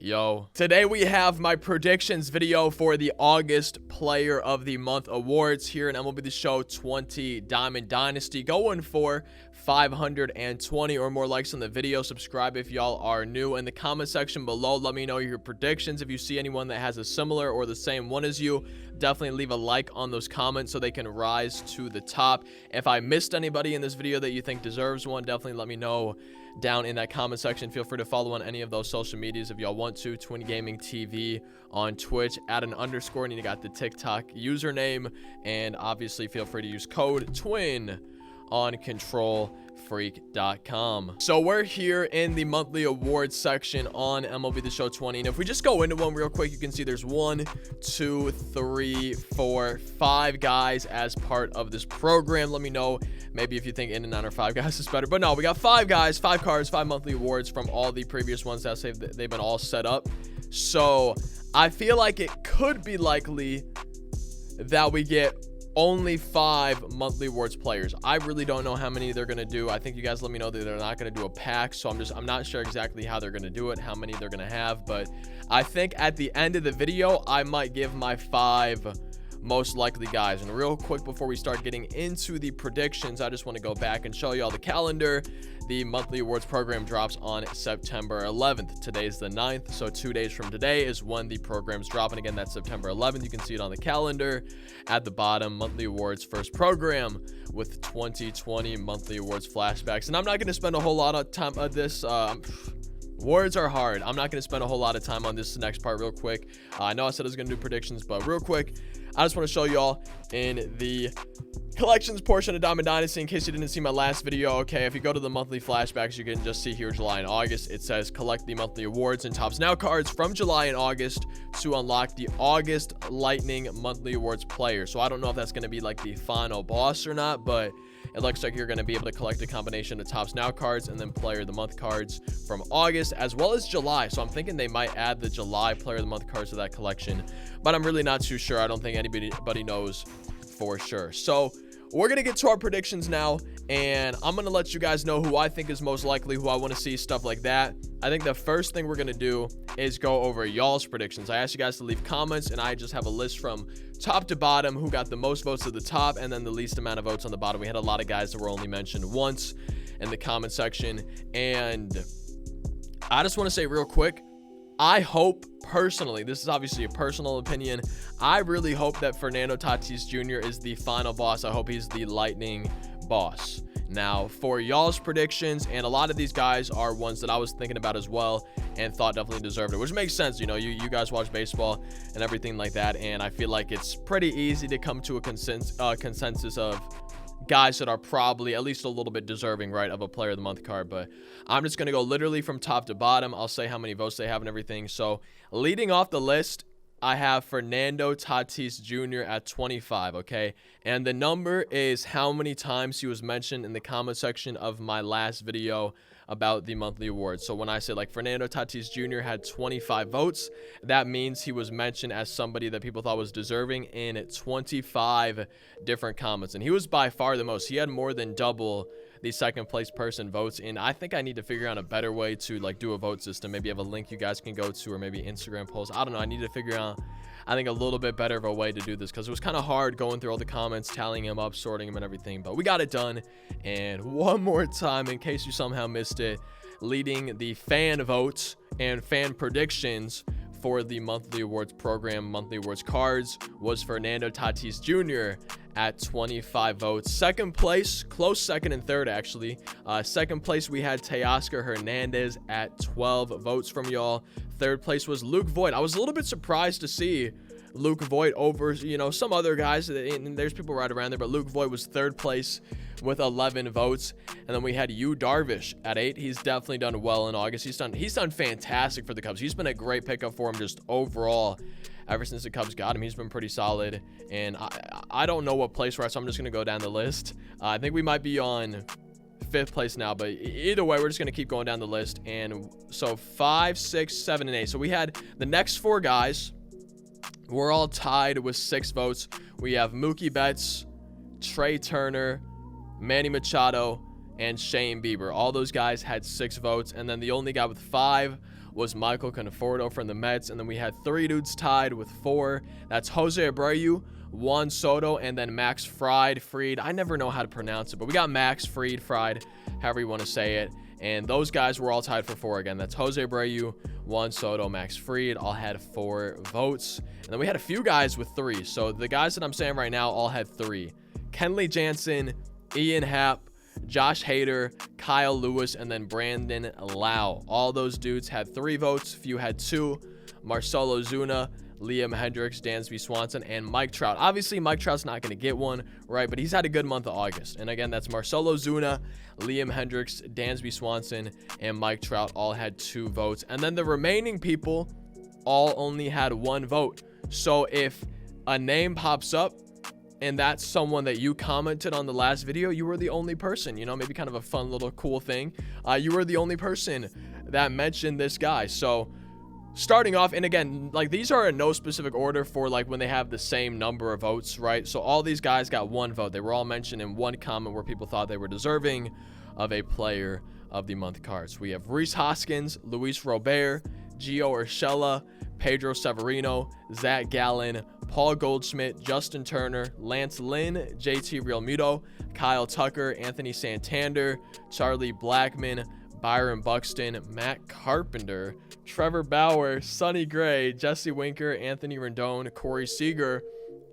Yo, today we have my predictions video for the August Player of the Month awards here in MLB The Show 20 Diamond Dynasty, going for 520 or more likes on the video. Subscribe if y'all are new. In the comment section below, let me know your predictions. If you see anyone that has a similar or the same one as you, definitely leave a like on those comments so they can rise to the top. If I missed anybody in this video that you think deserves one, definitely let me know down in that comment section. Feel free to follow on any of those social medias if y'all want to. Twin Gaming TV on Twitch, add an underscore, and you got the TikTok username. And obviously feel free to use code TWIN on controlfreak.com. So we're here in the monthly awards section on MLB The Show 20, and if we just go into one real quick, you can see there's 1, 2, 3, 4, 5 guys as part of this program. Let me know maybe if you think in and out or 5 guys is better, but no, we got 5 guys, 5 cards, 5 monthly awards from all the previous ones that they've been all set up. So I feel like it could be likely that we get only 5 monthly awards players. I really don't know how many they're gonna do. I think you guys let me know that they're not gonna do a pack, so I'm not sure exactly how they're gonna do it, how many they're gonna have, but I think at the end of the video I might give my 5 most likely guys. And real quick before we start getting into the predictions, I just want to go back and show you all the calendar. The monthly awards program drops on September 11th. Today's the 9th, so 2 days from today is when the program's dropping. Again, that's September 11th. You can see it on the calendar at the bottom. Monthly awards first program with 2020 monthly awards flashbacks. And I'm not going to spend a whole lot of time on this. Words are hard. I'm not going to spend a whole lot of time on this next part real quick. I know I said I was going to do predictions, but real quick, I just want to show y'all in the collections portion of Diamond Dynasty, in case you didn't see my last video. Okay, if you go to the monthly flashbacks, you can just see here July and August. It says collect the monthly awards and Tops Now cards from July and August to unlock the August Lightning monthly awards player. So I don't know if that's going to be like the final boss or not, but it looks like you're going to be able to collect a combination of Tops Now cards and then Player of the Month cards from August as well as July. So I'm thinking they might add the July Player of the Month cards to that collection, but I'm really not too sure. I don't think anybody knows for sure. So we're going to get to our predictions now, and I'm going to let you guys know who I think is most likely, who I want to see, stuff like that. I think the first thing we're going to do is go over y'all's predictions. I asked you guys to leave comments, and I just have a list from top to bottom who got the most votes at the top and then the least amount of votes on the bottom. We had a lot of guys that were only mentioned once in the comment section, and I just want to say real quick, I hope personally, this is obviously a personal opinion, I really hope that Fernando Tatis Jr. is the final boss. I hope he's the Lightning boss. Now, for y'all's predictions, and a lot of these guys are ones that I was thinking about as well and thought definitely deserved it, which makes sense. You know, you guys watch baseball and everything like that, and I feel like it's pretty easy to come to a consensus of guys that are probably at least a little bit deserving, right, of a Player of the Month card. But I'm just going to go literally from top to bottom. I'll say how many votes they have and everything. So leading off the list, I have Fernando Tatis Jr. at 25, okay? And the number is how many times he was mentioned in the comment section of my last video about the monthly awards. So when I say like Fernando Tatis Jr. had 25 votes, that means he was mentioned as somebody that people thought was deserving in 25 different comments. And he was by far the most. He had more than double the second place person votes, and I think I need to figure out a better way to like do a vote system. Maybe have a link you guys can go to, or maybe Instagram polls. I don't know. I need to figure out, I think, a little bit better of a way to do this, because it was kind of hard going through all the comments, tallying them up, sorting them and everything, but we got it done. And one more time, in case you somehow missed it, leading the fan votes and fan predictions for the monthly awards program, monthly awards cards, was Fernando Tatis Jr. at 25 votes. Second place, close second and third actually. Second place we had Teoscar Hernandez at 12 votes from y'all. Third place was Luke Voigt. I was a little bit surprised to see Luke Voigt over, you know, some other guys, and there's people right around there, but Luke Voigt was third place with 11 votes. And then we had Yu Darvish at 8. He's definitely done well in August. He's done fantastic for the Cubs. He's been a great pickup for him just overall. Ever since the Cubs got him, he's been pretty solid. And I don't know what place we're at, so I'm just going to go down the list. I think we might be on 5th place now, but either way, we're just going to keep going down the list. And so 5, 6, 7, and 8. So we had the next 4 guys. We're all tied with 6 votes. We have Mookie Betts, Trey Turner, Manny Machado, and Shane Bieber. All those guys had 6 votes. And then the only guy with 5 was Michael Conforto from the Mets. And then we had 3 dudes tied with 4. That's Jose Abreu, Juan Soto, and then Max Fried. I never know how to pronounce it, but we got Max Fried, however you want to say it. And those guys were all tied for 4 again. That's Jose Abreu, Juan Soto, Max Fried, all had 4 votes. And then we had a few guys with 3. So the guys that I'm saying right now all had 3. Kenley Jansen, Ian Happ, Josh Hader, Kyle Lewis, and then Brandon Lau. All those dudes had 3 votes. Few had 2. Marcelo Zuna, Liam Hendricks, Dansby Swanson, and Mike Trout. Obviously, Mike Trout's not going to get one, right? But he's had a good month of August. And again, that's Marcelo Zuna, Liam Hendricks, Dansby Swanson, and Mike Trout all had 2 votes. And then the remaining people all only had 1 vote. So if a name pops up and that's someone that you commented on the last video, you were the only person, you know, maybe kind of a fun little cool thing. You were the only person that mentioned this guy. So starting off, and again, like these are in no specific order for like when they have the same number of votes, right? So all these guys got 1 vote. They were all mentioned in one comment where people thought they were deserving of a player of the month cards. We have Rhys Hoskins, Luis Robert, Gio Urshela, Pedro Severino, Zach Gallen, Paul Goldschmidt, Justin Turner, Lance Lynn, JT Realmuto, Kyle Tucker, Anthony Santander, Charlie Blackmon, Byron Buxton, Matt Carpenter, Trevor Bauer, Sonny Gray, Jesse Winker, Anthony Rendon, Corey Seager,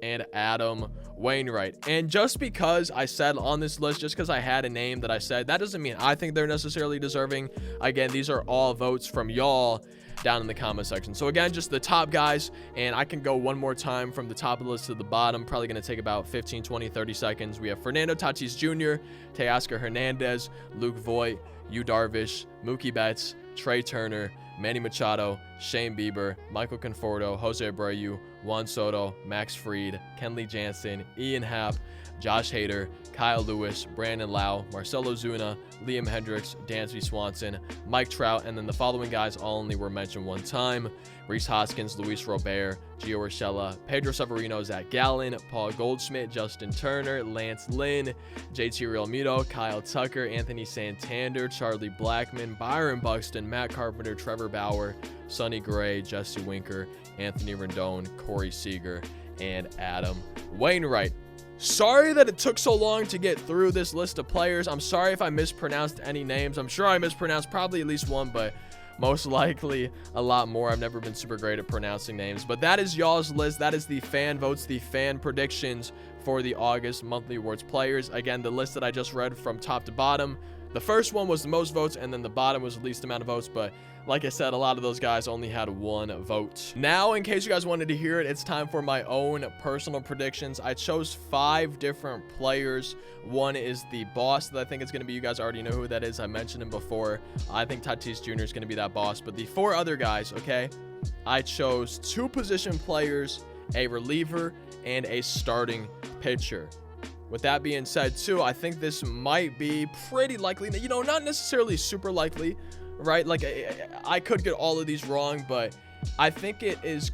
and Adam Wainwright. And just because I said on this list, just because I had a name that I said, that doesn't mean I think they're necessarily deserving. Again, these are all votes from y'all down in the comment section. So again, just the top guys, and I can go one more time from the top of the list to the bottom. Probably going to take about 15, 20, 30 seconds. We have Fernando Tatis Jr., Teoscar Hernandez, Luke Voit, Yu Darvish, Mookie Betts, Trey Turner, Manny Machado, Shane Bieber, Michael Conforto, Jose Abreu, Juan Soto, Max Fried, Kenley Jansen, Ian Happ, Josh Hader, Kyle Lewis, Brandon Lau, Marcelo Zuna, Liam Hendricks, Dansby Swanson, Mike Trout, and then the following guys all only were mentioned 1 time: Rhys Hoskins, Luis Robert, Gio Urshela, Pedro Severino, Zach Gallen, Paul Goldschmidt, Justin Turner, Lance Lynn, JT Realmuto, Kyle Tucker, Anthony Santander, Charlie Blackmon, Byron Buxton, Matt Carpenter, Trevor Bauer, Sonny Gray, Jesse Winker, Anthony Rendon, Corey Seager, and Adam Wainwright. Sorry that it took so long to get through this list of players. I'm sorry if I mispronounced any names. I'm sure I mispronounced probably at least one, but most likely a lot more. I've never been super great at pronouncing names. But that is y'all's list. That is the fan votes, the fan predictions for the August monthly awards players. Again, the list that I just read from top to bottom, the first one was the most votes, and then the bottom was the least amount of votes. But like I said, a lot of those guys only had 1 vote. Now, in case you guys wanted to hear it, it's time for my own personal predictions. I chose 5 different players. One is the boss that I think is going to be. You guys already know who that is. I mentioned him before. I think Tatis Jr. is going to be that boss. But the 4 other guys, okay, I chose 2 position players, a reliever, and a starting pitcher. With that being said, too, I think this might be pretty likely. You know, not necessarily super likely, right? Like, I could get all of these wrong, but I think it is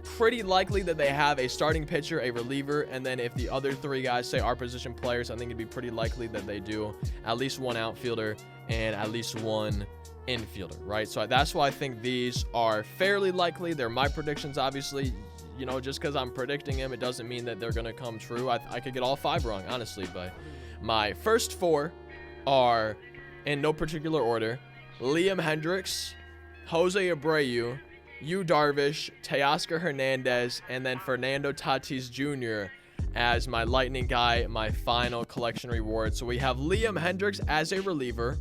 pretty likely that they have a starting pitcher, a reliever, and then if the other 3 guys say are position players, I think it'd be pretty likely that they do at least 1 outfielder and at least 1 infielder, right? So that's why I think these are fairly likely. They're my predictions, obviously. You know, just because I'm predicting them, it doesn't mean that they're going to come true. I could get all 5 wrong, honestly, but my first 4 are, in no particular order, Liam Hendricks, Jose Abreu, Yu Darvish, Teoscar Hernandez, and then Fernando Tatis Jr. as my lightning guy, my final collection reward. So we have Liam Hendricks as a reliever,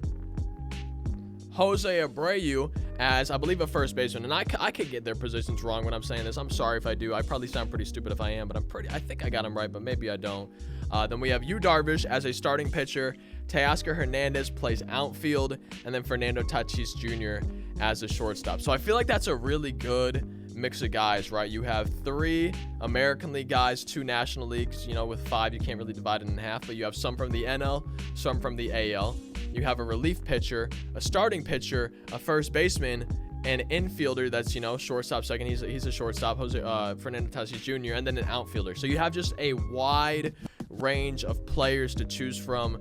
Jose Abreu as, I believe, a first baseman, and I could get their positions wrong when I'm saying this. I'm sorry if I do. I probably sound pretty stupid if I am, but I think I got them right, but maybe I don't. Then we have Yu Darvish as a starting pitcher, Teoscar Hernandez plays outfield, and then Fernando Tatis Jr. as a shortstop. So I feel like that's a really good mix of guys, right? You have 3 American League guys, 2 National Leagues. You know, with 5, you can't really divide it in half, but you have some from the NL, some from the AL. You have a relief pitcher, a starting pitcher, a first baseman, an infielder that's, you know, shortstop second. He's a shortstop, Fernando Tatis Jr., and then an outfielder. So you have just a wide range of players to choose from,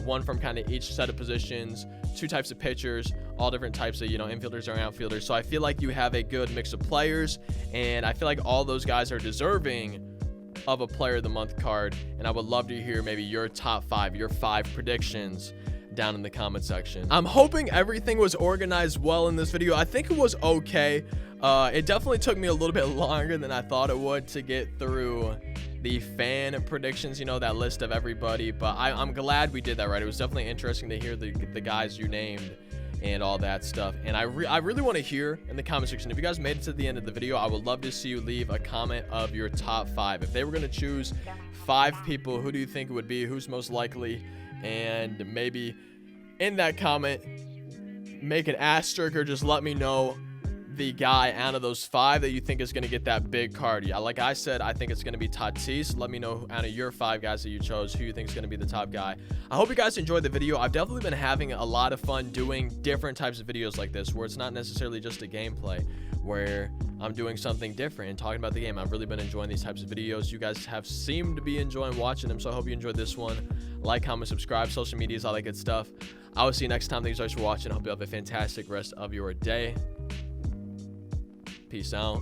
one from kind of each set of positions, two types of pitchers, all different types of, infielders and outfielders. So I feel like you have a good mix of players, and I feel like all those guys are deserving of a player of the month card. And I would love to hear maybe your top 5, your 5 predictions down in the comment section. I'm hoping everything was organized well in this video. I think it was okay. It definitely took me a little bit longer than I thought it would to get through the fan predictions, that list of everybody, but I'm glad we did that right. It was definitely interesting to hear the guys you named and all that stuff. And I really want to hear in the comment section, if you guys made it to the end of the video, I would love to see you leave a comment of your top 5. If they were going to choose 5 people, who do you think it would be? Who's most likely? And maybe in that comment, make an asterisk or just let me know the guy out of those 5 that you think is going to get that big card. Yeah, like I said, I think it's going to be Tatis. Let me know out of your 5 guys that you chose who you think is going to be the top guy. I hope you guys enjoyed the video. I've definitely been having a lot of fun doing different types of videos like this, where it's not necessarily just a gameplay, where I'm doing something different and talking about the game. I've really been enjoying these types of videos. You guys have seemed to be enjoying watching them, so I hope you enjoyed this one. Like, comment, subscribe, social medias, all that good stuff. I will see you next time. Thanks guys for watching. I hope you have a fantastic rest of your day. Peace out.